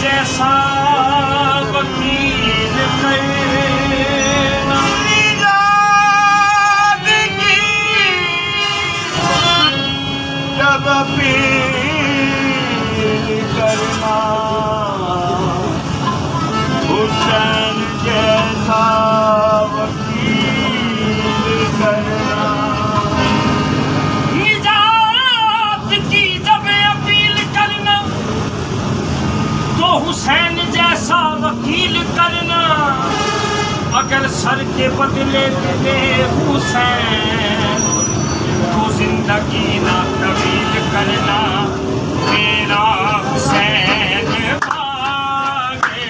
जैसा वकील करना जब अपील करना हुसैन जैसा वकील करना निजात की जब अपील करना तो हुसैन जैसा वकील करना अगर सर के बदले मिले हुसैन तो जिंदगी ना तवील करना मेरा हुसैन भागे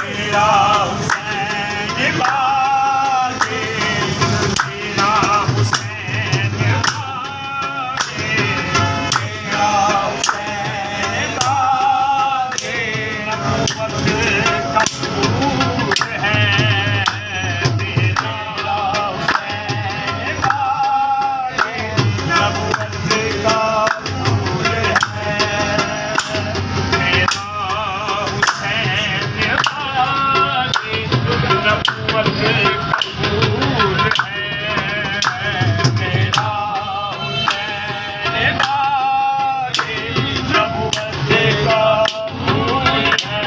मेरा हुसैन भागे मेरा हुसैन भागे मेरा हुसैन भागे वक्त कपूर है मेरा हुसैन भागे नबूवत का फूल है मेरा हुसैन भागे नबूवत का फूल है मेरा हुसैन भागे नबूवत का फूल है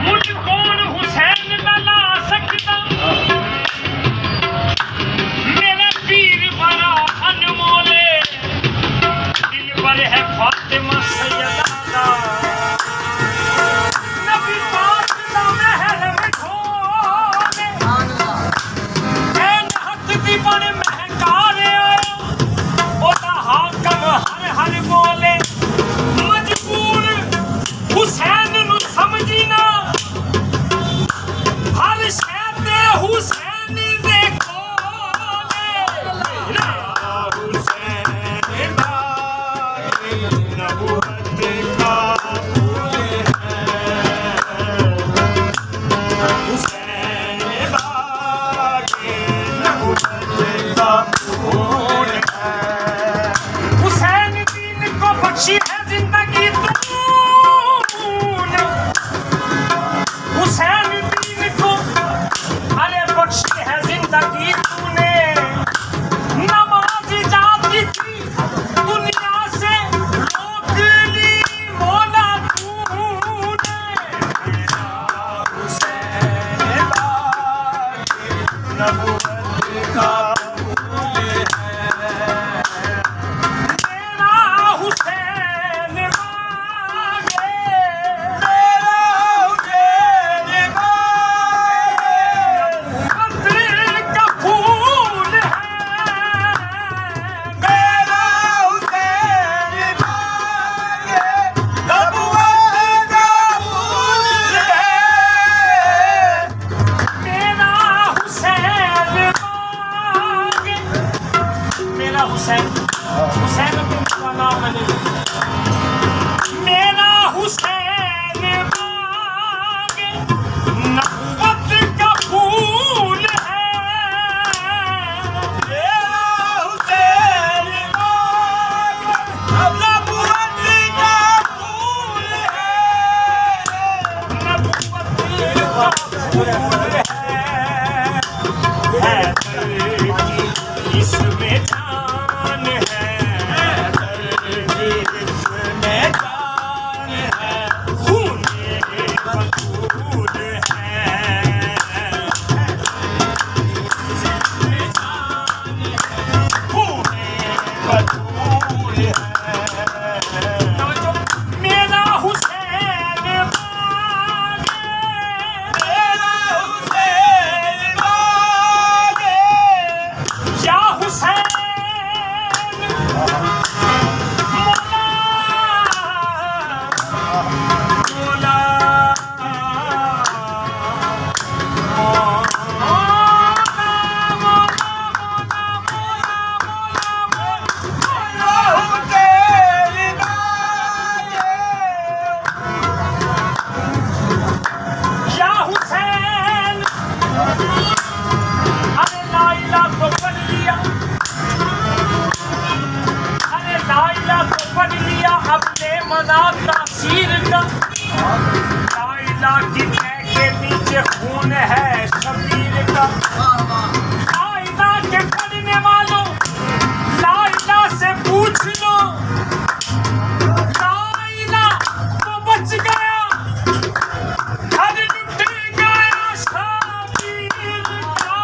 मुझ कौन हुसैन न ला सकता मेरा पीर बड़ा अनमोले दिल पर है फातिमा सैयदा नबी पाक दा महल में ढोले ऐन हक दी बन महकार आया ओदा हाकम हर हर बोले मजबूर हुसैन नु समझी ना हर शहते हुसैन दे कोले मेरा हुसैन भागे नबूवत का फूल है हुसैन भागे नबूवत का फूल है हुसैन दीन को बख्शी है जिंदगी तूने हुसैन दीन को अरे बख्शी है जिंदगी तूने नमाज जाती थी दुनिया से रोक ली मौला तूने मेरा हुसैन भागे नबूवत का फूल है मेरा हुसैन भागे मेरा हुसैन भागे नबूवत का फूल है मेरा हुसैन भागे नबूवत का फूल है मेरा हुसैन भागे मेरा हुसैन हुसैन का नाम मैंने मेरा हुसैन भागे नबूवत का फूल है मेरा हुसैन भागे नबूवत का फूल है नबूवत का फूल है इसमें जान है इसमें जान है खूने बतूल है इसमें जान है खूने बतूल है मेरा हुसैन भागे मेरा हुसैन भागे या हुसैन मौला या हुसैन अरे लाइला को पढ़ लिया अरे लाइला को पढ़ लिया अपने मज़ाक का शमशीर का, लाइला की तह के नीचे खून है शबीर का। लाइला के पढ़ने वालों, लाइला से पूछ लो, लाइला तो बच गया, घर लुट गया शबीर का।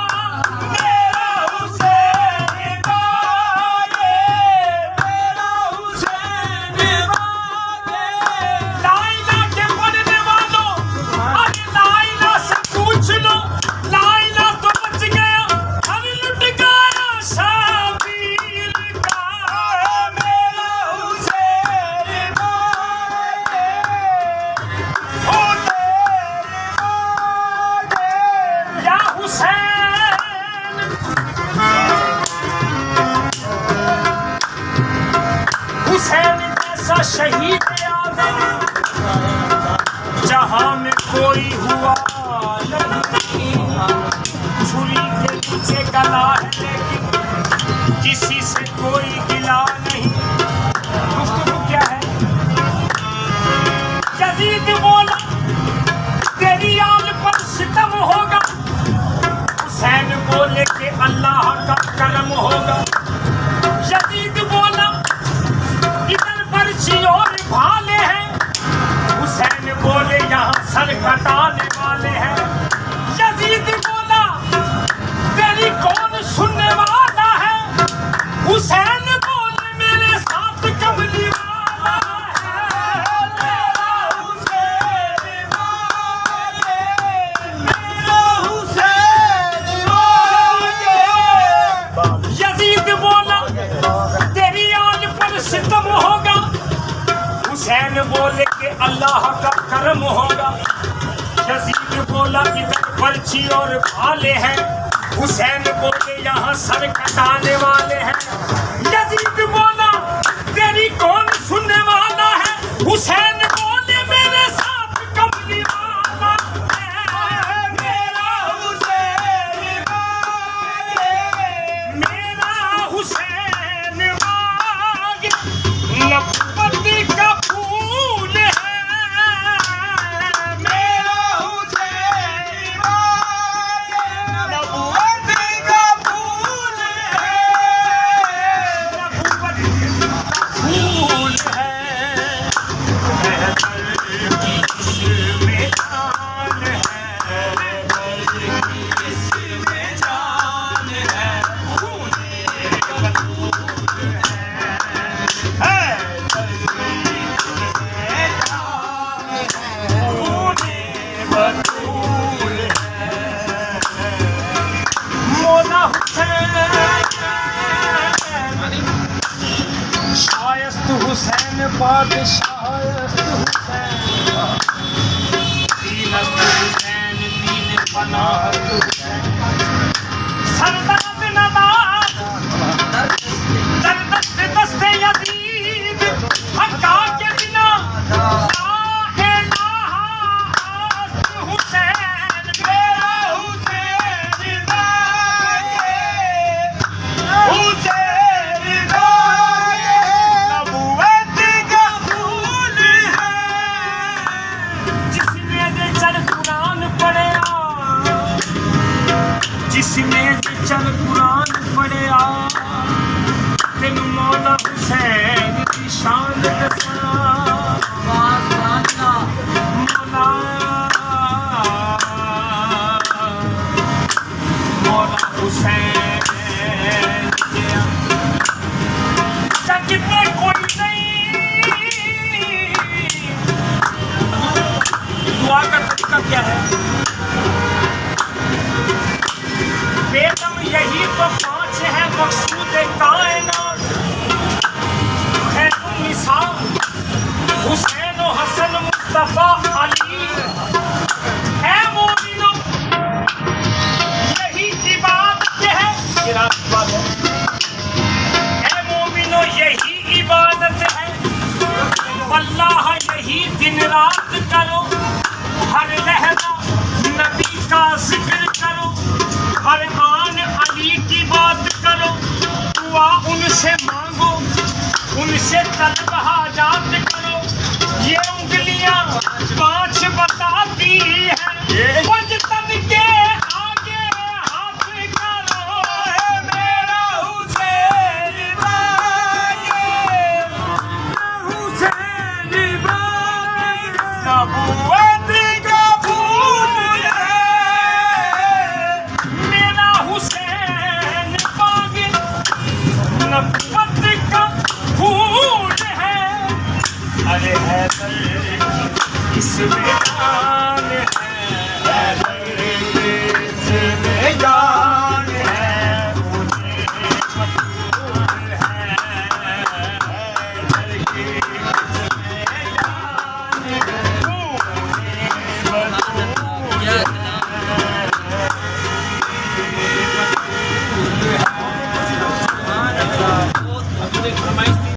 मेरा हुसैन बागे, मेरा हुसैन बागे। लाइला के पढ़ने वालों, अरे लाइला से पूछ लो, लाइला तो बच गया, घर लुट गया शबीर का। मेरा हुसैन बागे, ओ तेरे बागे। या हुसैन, हुसैन जैसा शहीद आज़म जहां में कोई हुआ नहीं। छुरी के पीछे गला है लेकिन किसी से कोई गिला नहीं। गुफ्तगू क्या है? यजीद बोला तेरी आल पर सितम होगा, हुसैन बोले कि अल्लाह का करम होगा। यजीद बोला इधर बर्छी और भाले हैं, हुसैन बोले यहाँ सर कटाने वाले हैं। यजीद बोला तेरी कौन सुनने वाला है, हुसैन बोले मेरे साथ कमली वाला है। मेरा हुसैन बागे, मेरा हुसैन बागे। यजीद बोला तेरी आल पर सितम होगा, हुसैन बोले कि अल्लाह का करम होगा। यजीद बोला इधर पर्ची और भाले हैं, हुसैन बोले यहाँ सर कटाने वाले हैं। यजीद बोला तेरी कौन सुनने वाला है, हुसैन बोले मेरे साथ कमली वाला है। मेरा हुसैन बागे, मेरा हुसैन बागे। नबूवत का फूल है, मेरा हुसैन बागे। नबूवत का फूल है, नबूवत का फूल है। इसमें जान है, इसमें जान है, खूने बतूल है। मौला हुसैन, शायस्त हुसैन बादशाहस्त हुसैन, दीनस्त हुसैन दीन पनाहत हुसैन। सरदर्द नदाद दर दस्ते दस्ते यजीद, हक्का के बिना ला इलाहा हुसैन। मेरा हुसैन बागे, हुसैन बागे। नबूवत का फूल है, जिसने जे चल कुरान पढ़या, जिसने जे चल कुरान पढ़या, तेन मौला हुसैन की शान दसा। मौला हुसैन जग में कोई नहीं। दुआ का तरीका क्या है? बेदम यही तो 5 है मकसूद कायनात। खैरुन्निसा हुसैन हसन मुस्तफा अली। ऐ मोमिनो यही इबादत है, ऐ मोमिनो यही इबादत है। वल्लाह यही दिन रात करो, हर लहजा नबी का जिक्र करो, हर आन अली की बात करो, दुआ उनसे मांगो, उनसे तलब हाजात करो। ये उनके इस वेला